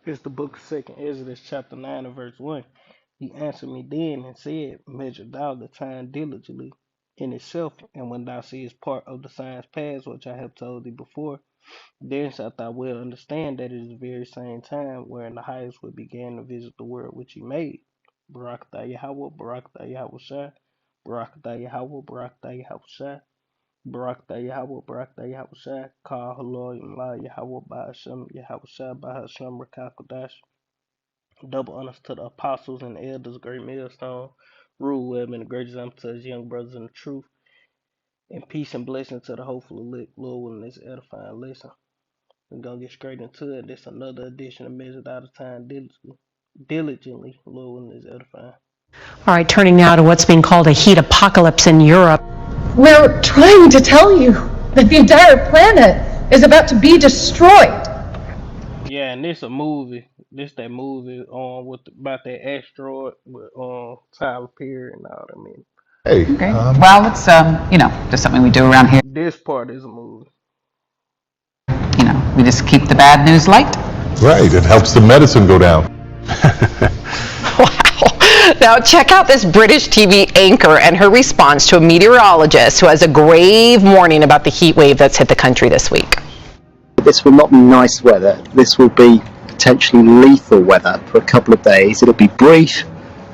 It's the book of Second Exodus, chapter 9 and verse 1. He answered me then and said, Measure thou the time diligently in itself, and when thou seest part of the signs pass, which I have told thee before, then shalt thou well understand that it is the very same time wherein the highest will begin to visit the world which he made. Barakatah Yahweh, Barakatah Yahweh Shai, Barakatah Yahweh, Barakatah Yahweh Shai. Barakatah Yahweh, Barakatah Yahweh Shai, Ka Halor Yamla Yahweh Ba'ashem, Yahweh Shai Ba'ashem Rakakodash. Double honors to the apostles and the elders, great millstone. Rule well, been a great example to his young brothers in the truth. And peace and blessing to the hopeful elect, Lord, willing this edifying lesson. We're going to get straight into it. This another edition of Measured Out of Time diligently, Lord, willing this edifying. All right, turning now to what's being called a heat apocalypse in Europe. We're trying to tell you that the entire planet is about to be destroyed. Yeah, and this a movie. This that movie with about that asteroid with Tyler Perry and all that. I mean, Hey, Okay. Well, it's just something we do around here. this part is a movie. We just keep the bad news light. right, it helps the medicine go down. Wow. Now, check out this British TV anchor and her response to a meteorologist who has a grave warning about the heat wave that's hit the country this week. This will not be nice weather. This will be potentially lethal weather for a couple of days. It'll be brief,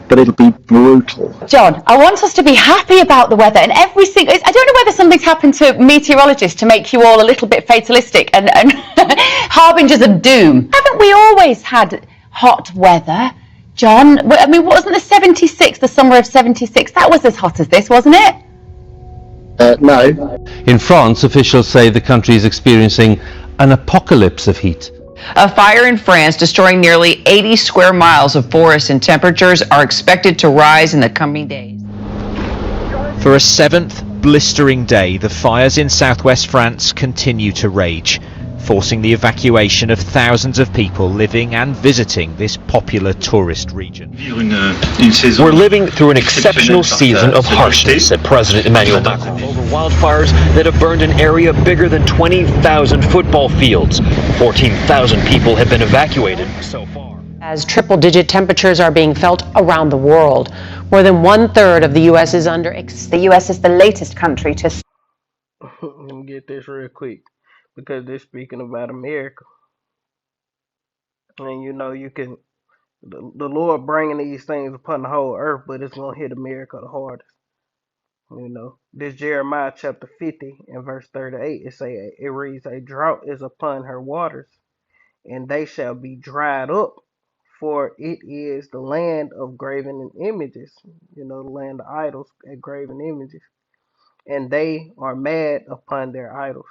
but it'll be brutal. John, I want us to be happy about the weather, and every single, I don't know whether something's happened to meteorologists to make you all a little bit fatalistic and harbingers of doom. Haven't we always had hot weather, John? I mean, wasn't the 76, the summer of 76, that was as hot as this, wasn't it? No. In France, officials say the country is experiencing an apocalypse of heat. A fire in France destroying nearly 80 square miles of forest, and temperatures are expected to rise in the coming days. For a seventh blistering day, the fires in southwest France continue to rage, forcing the evacuation of thousands of people living and visiting this popular tourist region. We're living through an exceptional season of harshness, said President Emmanuel Macron, over wildfires that have burned an area bigger than 20,000 football fields. 14,000 people have been evacuated so far. As triple-digit temperatures are being felt around the world, more than one-third of the U.S. is under. The US is the latest country to. Let me get this real quick because they're speaking about America. And you can, the Lord bringing these things upon the whole earth, but it's going to hit America the hardest. This Jeremiah chapter 50 and verse 38, it reads, A drought is upon her waters, and they shall be dried up, for it is the land of graven images, the land of idols and graven images, and they are mad upon their idols.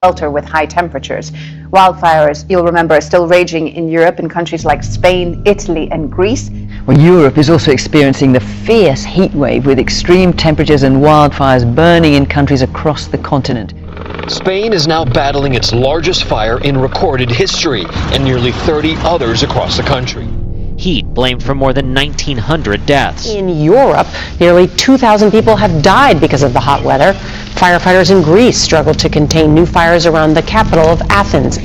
Shelter with high temperatures. Wildfires, you'll remember, are still raging in Europe in countries like Spain, Italy, and Greece. Well, Europe is also experiencing the fierce heat wave with extreme temperatures and wildfires burning in countries across the continent. Spain is now battling its largest fire in recorded history, and nearly 30 others across the country. Heat blamed for more than 1,900 deaths. In Europe, nearly 2,000 people have died because of the hot weather. Firefighters in Greece struggled to contain new fires around the capital of Athens.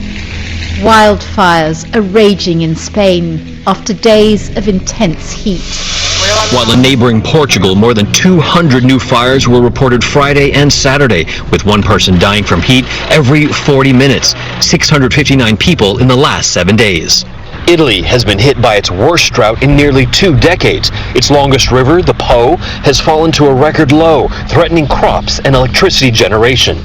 Wildfires are raging in Spain after days of intense heat. While in neighboring Portugal, more than 200 new fires were reported Friday and Saturday, with one person dying from heat every 40 minutes, 659 people in the last 7 days. Italy has been hit by its worst drought in nearly 2 decades. Its longest river, the Po, has fallen to a record low, threatening crops and electricity generation.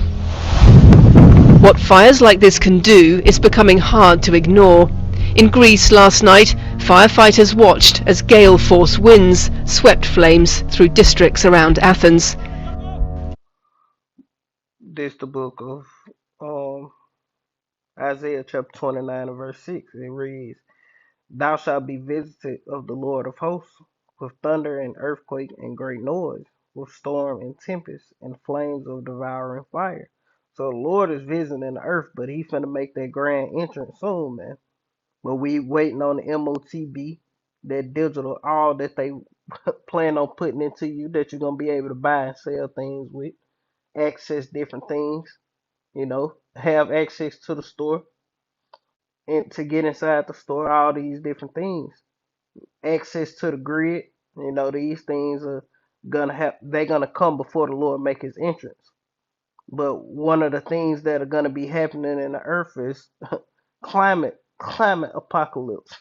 What fires like this can do is becoming hard to ignore. In Greece last night, firefighters watched as gale force winds swept flames through districts around Athens. This the book of Isaiah chapter 29 and verse 6. It reads, Thou shalt be visited of the Lord of hosts, with thunder and earthquake and great noise, with storm and tempest and flames of devouring fire. So the Lord is visiting the earth, but he finna make that grand entrance soon, man. But we waiting on the MOTB, that digital, all that they plan on putting into you that you're gonna be able to buy and sell things with, access different things, have access to the store. to get inside the store, all these different things. Access to the grid, these things are they're gonna come before the Lord make his entrance. But one of the things that are gonna be happening in the earth is climate apocalypse.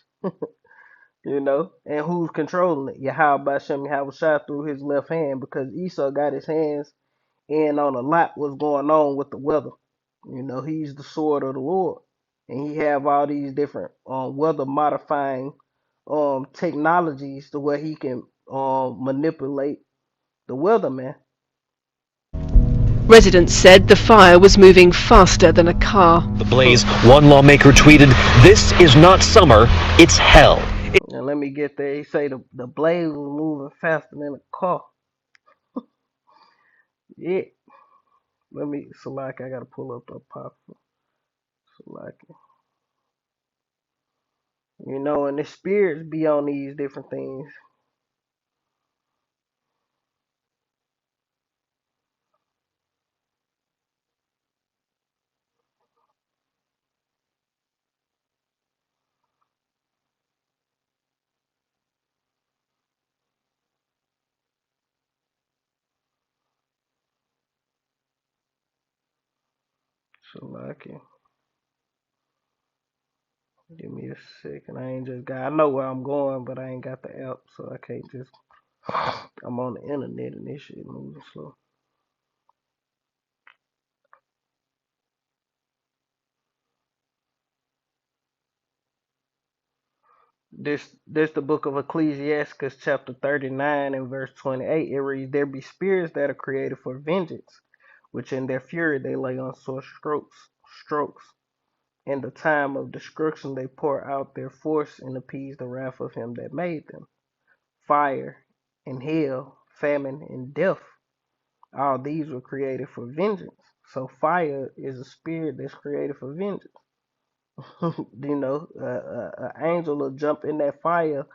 And who's controlling it? Yahweh Bashem Yahushua through his left hand, because Esau got his hands in on a lot what's going on with the weather. He's the sword of the Lord, and he have all these different weather modifying technologies to where he can manipulate the weather, man. Residents said the fire was moving faster than a car. The blaze, one lawmaker tweeted, "This is not summer, it's hell." And let me get there. He say the blaze was moving faster than a car. Yeah. Let me select. I gotta pull up the pop. Select. And the spirits be on these different things. Select it. Give me a second. I know where I'm going, but I ain't got the app, so I can't just. I'm on the internet and this shit moving slow. This the book of Ecclesiastes, chapter 39 and verse 28. It reads, "There be spirits that are created for vengeance, which in their fury they lay on sore strokes. In the time of destruction they pour out their force and appease the wrath of him that made them. Fire and hell, famine and death, all these were created for vengeance." So fire is a spirit that's created for vengeance. An angel will jump in that fire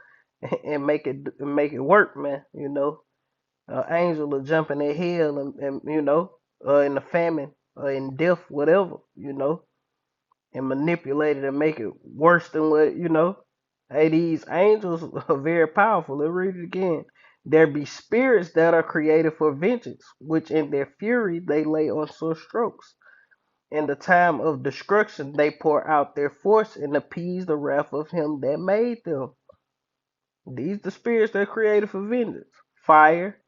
and make it work, man. An angel will jump in that hell and in the famine or in death, whatever, and manipulate it and make it worse than what. Hey, these angels are very powerful. Let's read it again. "There be spirits that are created for vengeance, which in their fury they lay on sore strokes. In the time of destruction, they pour out their force and appease the wrath of him that made them." These the spirits that are created for vengeance. Fire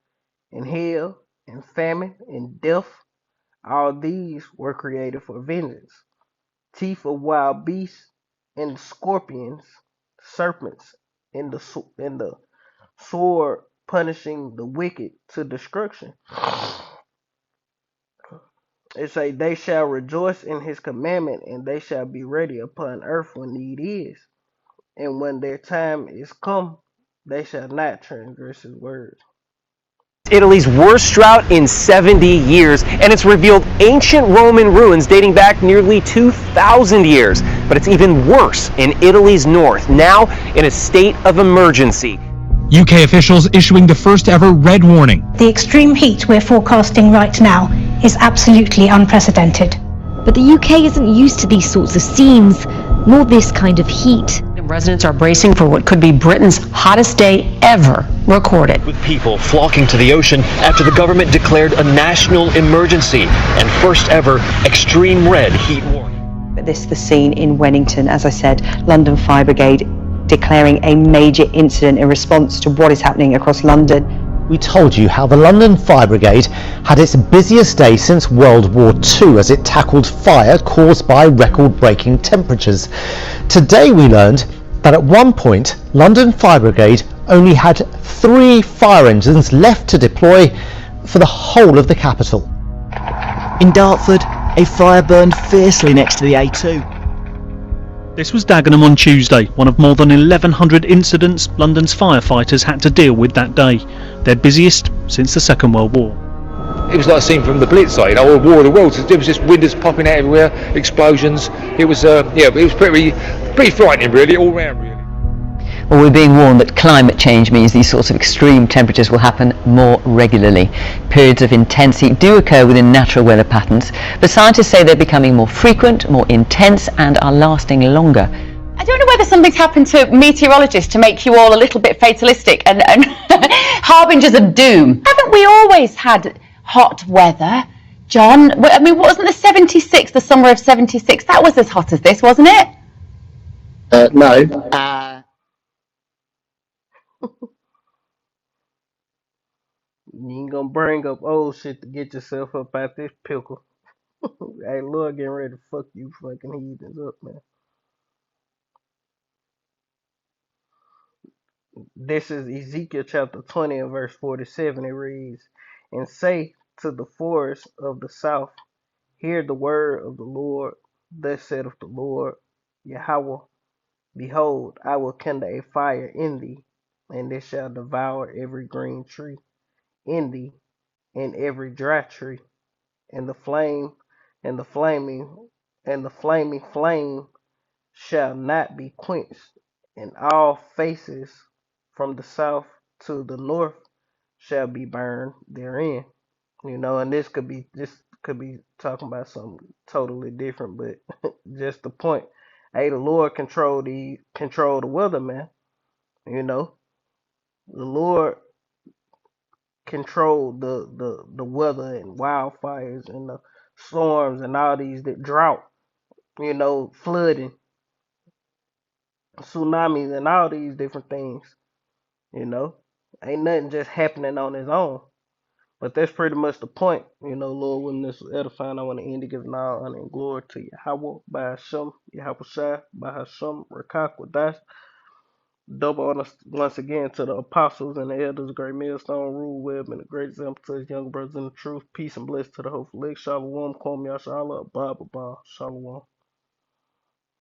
and hell and famine and death, all these were created for vengeance. Teeth of wild beasts and scorpions, serpents, and the sword punishing the wicked to destruction. It say, "They shall rejoice in his commandment, and they shall be ready upon earth when need is. And when their time is come, they shall not transgress his words." Italy's worst drought in 70 years, and it's revealed ancient Roman ruins dating back nearly 2,000 years. But it's even worse in Italy's north, now in a state of emergency. UK officials issuing the first ever red warning. The extreme heat we're forecasting right now is absolutely unprecedented. But the UK isn't used to these sorts of scenes, nor this kind of heat. Residents are bracing for what could be Britain's hottest day ever recorded. With people flocking to the ocean after the government declared a national emergency and first ever extreme red heat warning. This is the scene in Wennington, as I said, London Fire Brigade declaring a major incident in response to what is happening across London. We told you how the London Fire Brigade had its busiest day since World War II as it tackled fire caused by record-breaking temperatures. Today we learned that at one point London Fire Brigade only had 3 fire engines left to deploy for the whole of the capital. In Dartford, a fire burned fiercely next to the A2. This was Dagenham on Tuesday, one of more than 1,100 incidents London's firefighters had to deal with that day, their busiest since the Second World War. It was like a scene from the Blitz, or War of the Worlds. It was just windows popping out everywhere, explosions. It was, it was pretty frightening, really, all round, really. Well, we're being warned that climate change means these sorts of extreme temperatures will happen more regularly. Periods of intense heat do occur within natural weather patterns, but scientists say they're becoming more frequent, more intense, and are lasting longer. I don't know whether something's happened to meteorologists to make you all a little bit fatalistic and harbingers of doom. Haven't we always had hot weather, John? I mean, wasn't the 76, the summer of 76, that was as hot as this, wasn't it? No. You ain't gonna bring up old shit to get yourself up out this pickle. Hey, Lord, getting ready to fuck you fucking heathens up, man. This is Ezekiel chapter 20 and verse 47. It reads, "And say to the forest of the south, hear the word of the Lord. Thus saith the Lord Yahweh, behold, I will kindle a fire in thee, and it shall devour every green tree in thee, and every dry tree, and the flame, and the flaming, and the flaming flame shall not be quenched, and all faces from the south to the north shall be burned therein." You know, and this could be talking about something totally different, but just the point. Hey, the Lord control the weather, man. You know, the Lord controlled the weather and wildfires and the storms and all these that drought. You know, flooding, tsunamis, and all these different things. You know, ain't nothing just happening on its own. But that's pretty much the point. You know, Lord, when this is edifying, I want to end it giving all honor and glory to Yahweh, by Hashem, Yahweh Shai, by Hashem, Rakak, Wadash. Double honor once again to the apostles and the elders, great millstone, rule web, and a great example to his young brothers in the truth. Peace and bless to the hopeful elect. Shalom, Kwam Yashala, Abba, Shalom.